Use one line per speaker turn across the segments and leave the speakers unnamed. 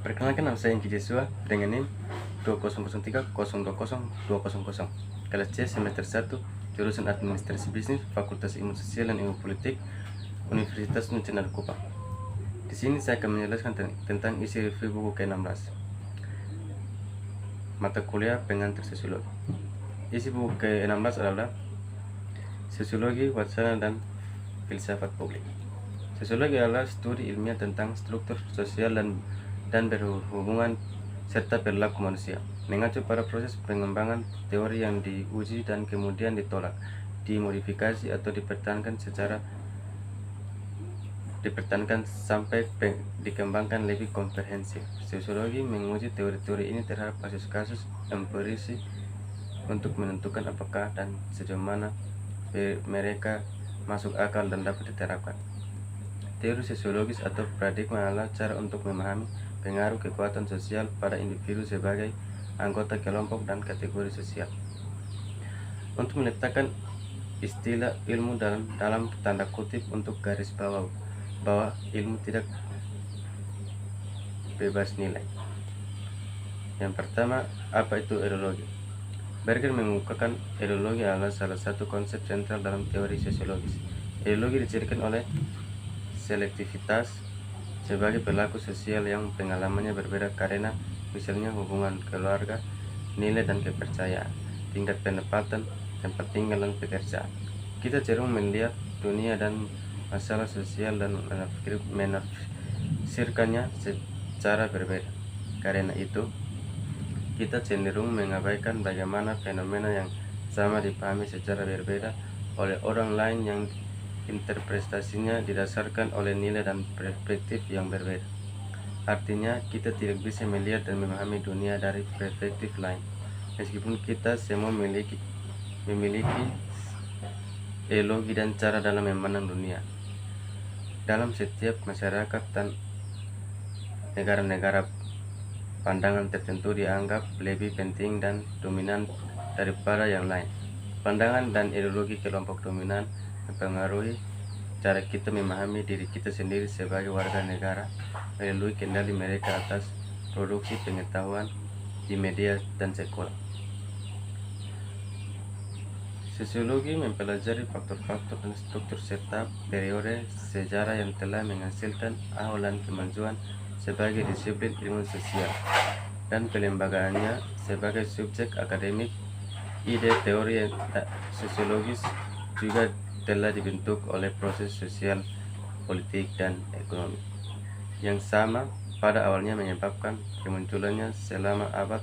Perkenalkan, nama saya Engki Jesua dengan NIM 2003020200, kelas C semester 1, jurusan Administrasi Bisnis, Fakultas Ilmu Sosial dan Ilmu Politik, Universitas Nasional Kupang. Di sini saya akan menjelaskan tentang isi review buku ke-16, mata kuliah pengantar sosiologi. Isi buku ke-16 adalah Sosiologi, Wacana, dan Filsafat Publik. Sosiologi adalah studi ilmiah tentang struktur sosial dan berhubungan serta perilaku manusia, mengacu pada proses pengembangan teori yang diuji dan kemudian ditolak, dimodifikasi atau dipertahankan sampai dikembangkan lebih komprehensif. Sosiologi menguji teori-teori ini terhadap kasus-kasus empiris untuk menentukan apakah dan sejauh mana mereka masuk akal dan dapat diterapkan. Teori sosiologis atau paradigma adalah cara untuk memahami pengaruh kekuatan sosial pada individu sebagai anggota kelompok dan kategori sosial. Untuk meletakkan istilah ilmu dalam tanda kutip untuk garis bawah bahwa ilmu tidak bebas nilai. Yang pertama, apa itu ideologi? Berger mengukuhkan ideologi adalah salah satu konsep sentral dalam teori sosiologis. Ideologi dicirikan oleh selektivitas sebagai perilaku sosial yang pengalamannya berbeda karena misalnya hubungan keluarga, nilai dan kepercayaan, tingkat pendapatan, tempat tinggal dan pekerjaan. Kita cenderung melihat dunia dan masalah sosial dan menafsirkannya secara berbeda. Karena itu, kita cenderung mengabaikan bagaimana fenomena yang sama dipahami secara berbeda oleh orang lain yang interpretasinya didasarkan oleh nilai dan perspektif yang berbeda. Artinya, kita tidak bisa melihat dan memahami dunia dari perspektif lain, meskipun kita semua memiliki ideologi dan cara dalam memandang dunia. Dalam setiap masyarakat dan negara-negara, pandangan tertentu dianggap lebih penting dan dominan daripada yang lain. Pandangan dan ideologi kelompok dominan mempengaruhi cara kita memahami diri kita sendiri sebagai warga negara melalui kendali mereka atas produksi pengetahuan di media dan sekolah. Sosiologi mempelajari faktor-faktor dan struktur serta periode sejarah yang telah menghasilkan awalan kemajuan sebagai disiplin ilmu sosial dan pelembagaannya sebagai subjek akademik. Ide teori sosiologis juga telah dibentuk oleh proses sosial, politik, dan ekonomi yang sama pada awalnya menyebabkan kemunculannya selama abad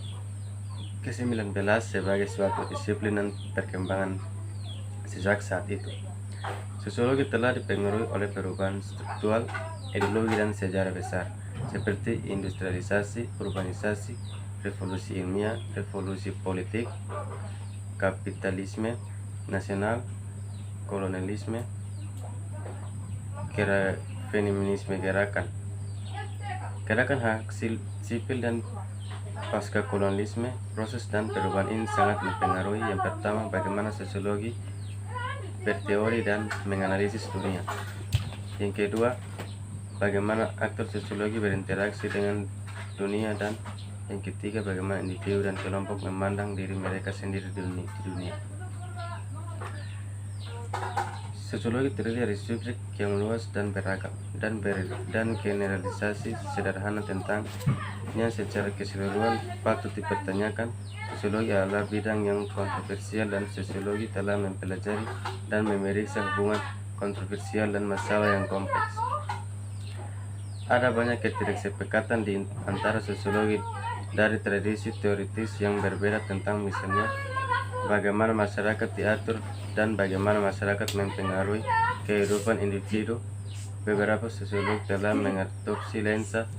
ke-19 sebagai suatu disiplin dan perkembangan sejak saat itu. Sosiologi telah dipengaruhi oleh perubahan struktural, ideologi, dan sejarah besar seperti industrialisasi, urbanisasi, revolusi ilmiah, revolusi politik, kapitalisme nasional, kolonialisme, feminisme, gerakan hak sipil dan pasca kolonialisme. Proses dan perubahan ini sangat mempengaruhi yang pertama bagaimana sosiologi berteori dan menganalisis dunia. Yang kedua, bagaimana aktor sosiologi berinteraksi dengan dunia, dan yang ketiga, bagaimana individu dan kelompok memandang diri mereka sendiri di dunia. Sosiologi terdiri dari subjek yang luas dan beragam dan generalisasi sederhana tentangnya secara keseluruhan patut dipertanyakan. Sosiologi adalah bidang yang kontroversial dan sosiologi telah mempelajari dan memeriksa hubungan kontroversial dan masalah yang kompleks. Ada banyak ketidaksepakatan di antara sosiologi dari tradisi teoritis yang berbeda tentang misalnya bagaimana masyarakat diatur dan bagaimana masyarakat mempengaruhi kehidupan individu. Beberapa sosiolog telah mengadopsi lensa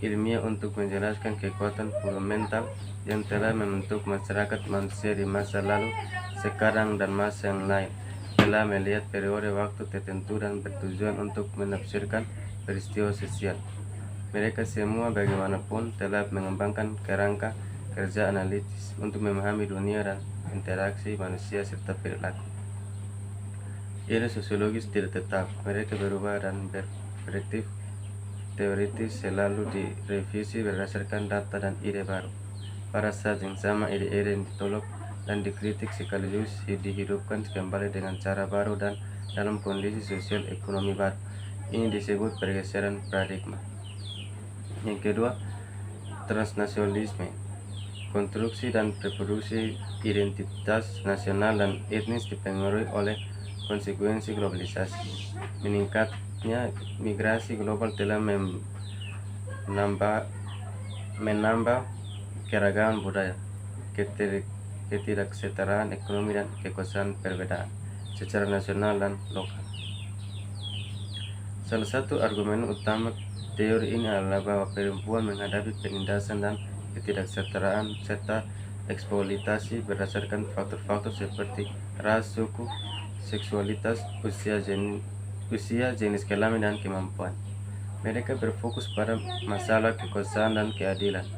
ilmiah untuk menjelaskan kekuatan fundamental yang telah membentuk masyarakat manusia di masa lalu, sekarang, dan masa yang lain. Telah melihat periode waktu tertentu dan bertujuan untuk menafsirkan peristiwa sosial. Mereka semua bagaimanapun telah mengembangkan kerangka kerja analitis untuk memahami dunia dan interaksi manusia serta perilaku. Ilmu sosiologis tidak tetap, mereka berubah dan berperspektif teoritis selalu direvisi berdasarkan data dan ide baru. Pada saat yang sama, ide-ide yang ditolak dan dikritik sekaligus dihidupkan kembali dengan cara baru dan dalam kondisi sosial ekonomi baru. Ini disebut pergeseran paradigma. Yang kedua, transnasionalisme. Konstruksi dan reproduksi identitas nasional dan etnis dipengaruhi oleh konsekuensi globalisasi. Meningkatnya migrasi global telah menambah keragaman budaya, ketidaksetaraan ekonomi dan kekuasaan perbedaan secara nasional dan lokal. Salah satu argumen utama teori ini adalah bahwa perempuan menghadapi penindasan dan ketidaksetaraan serta eksploitasi berdasarkan faktor-faktor seperti ras, suku, seksualitas, usia, jenis kelamin, dan kemampuan. Mereka berfokus pada masalah kekuasaan dan keadilan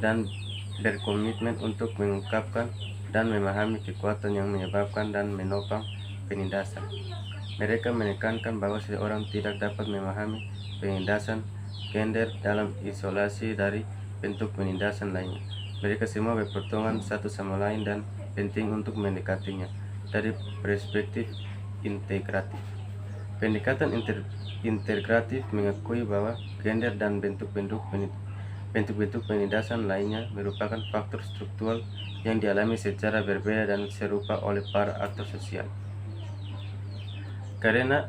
dan berkomitmen untuk mengungkapkan dan memahami kekuatan yang menyebabkan dan menopang penindasan. Mereka menekankan bahwa seseorang tidak dapat memahami penindasan gender dalam isolasi dari bentuk penindasan lainnya. Mereka semua berpotongan satu sama lain dan penting untuk mendekatinya dari perspektif integratif. Pendekatan integratif mengakui bahwa gender dan bentuk-bentuk penindasan lainnya merupakan faktor struktural yang dialami secara berbeda dan serupa oleh para aktor sosial. Karena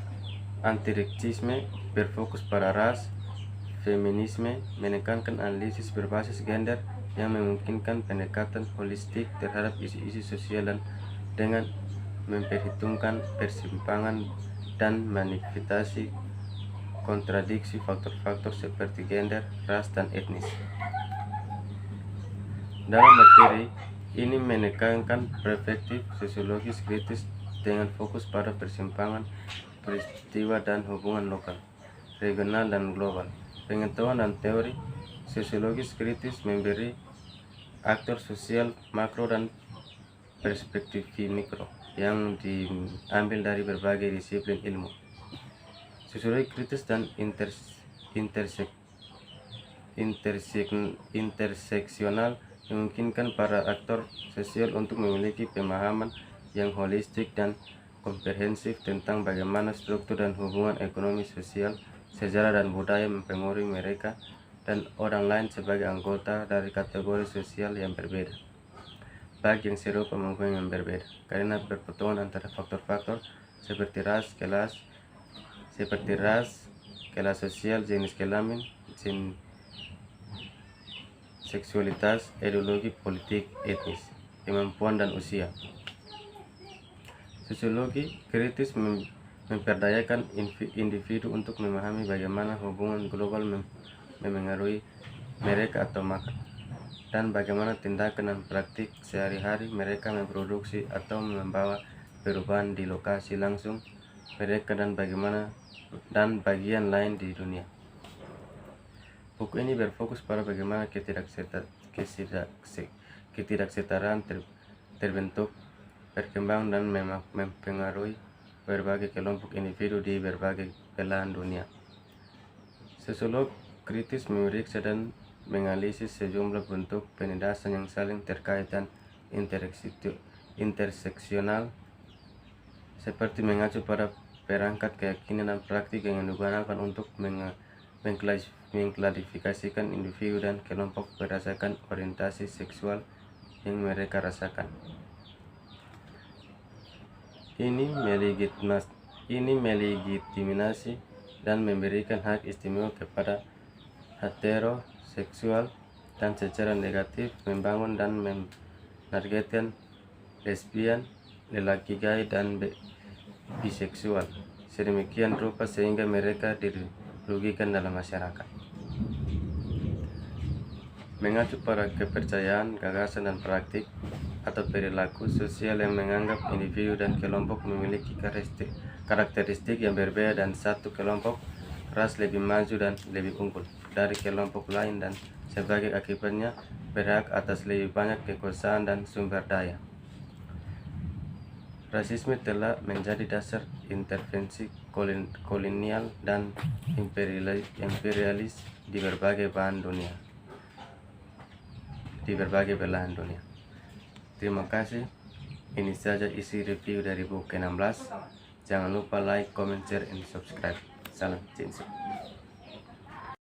antirasisme berfokus pada ras, feminisme menekankan analisis berbasis gender yang memungkinkan pendekatan holistik terhadap isu-isu sosial dan dengan memperhitungkan persimpangan dan manifestasi kontradiksi faktor-faktor seperti gender, ras, dan etnis. Dalam materi ini menekankan perspektif sosiologis kritis dengan fokus pada persimpangan peristiwa dan hubungan lokal, regional, dan global. Pengetahuan dan teori sosiologis kritis memberi aktor sosial makro dan perspektif mikro yang diambil dari berbagai disiplin ilmu. Sosiologi kritis dan interseksional memungkinkan para aktor sosial untuk memiliki pemahaman yang holistik dan komprehensif tentang bagaimana struktur dan hubungan ekonomi, sosial, sejarah, dan budaya mempengaruhi mereka dan orang lain sebagai anggota dari kategori sosial yang berbeda, baik yang serupa maupun yang berbeda, karena perpotongan antara faktor-faktor seperti ras, kelas sosial, jenis kelamin, seksualitas, ideologi politik, etnis, kemampuan, dan usia. Sosiologi kritis memperdayakan individu untuk memahami bagaimana hubungan global memengaruhi mereka atau makan, dan bagaimana tindakan dan praktik sehari-hari mereka memproduksi atau membawa perubahan di lokasi langsung mereka dan bagian lain di dunia. Buku ini berfokus pada bagaimana ketidaksetaraan terbentuk, berkembang, dan mempengaruhi berbagai kelompok individu di berbagai belahan dunia. Sosiolog kritis memeriksa dan menganalisis sejumlah bentuk penindasan yang saling terkait dan interseksional, seperti mengacu pada perangkat keyakinan dan praktik yang digunakan untuk mengklasifikasikan individu dan kelompok berdasarkan orientasi seksual yang mereka rasakan. Ini melegitimasi dan memberikan hak istimewa kepada heteroseksual dan secara negatif membangun dan menargetkan lesbian, lelaki gay, dan biseksual sedemikian rupa sehingga mereka dirugikan dalam masyarakat. Mengacu pada kepercayaan, gagasan, dan praktik atau perilaku sosial yang menganggap individu dan kelompok memiliki karakteristik yang berbeda dan satu kelompok ras lebih maju dan lebih unggul dari kelompok lain dan sebagai akibatnya berhak atas lebih banyak kekuasaan dan sumber daya. Rasisme telah menjadi dasar intervensi kolonial dan imperialis di berbagai belahan dunia. Terima kasih. Ini saja isi review dari buku ke-16. Jangan lupa like, comment, share, and subscribe. Salam Cincin.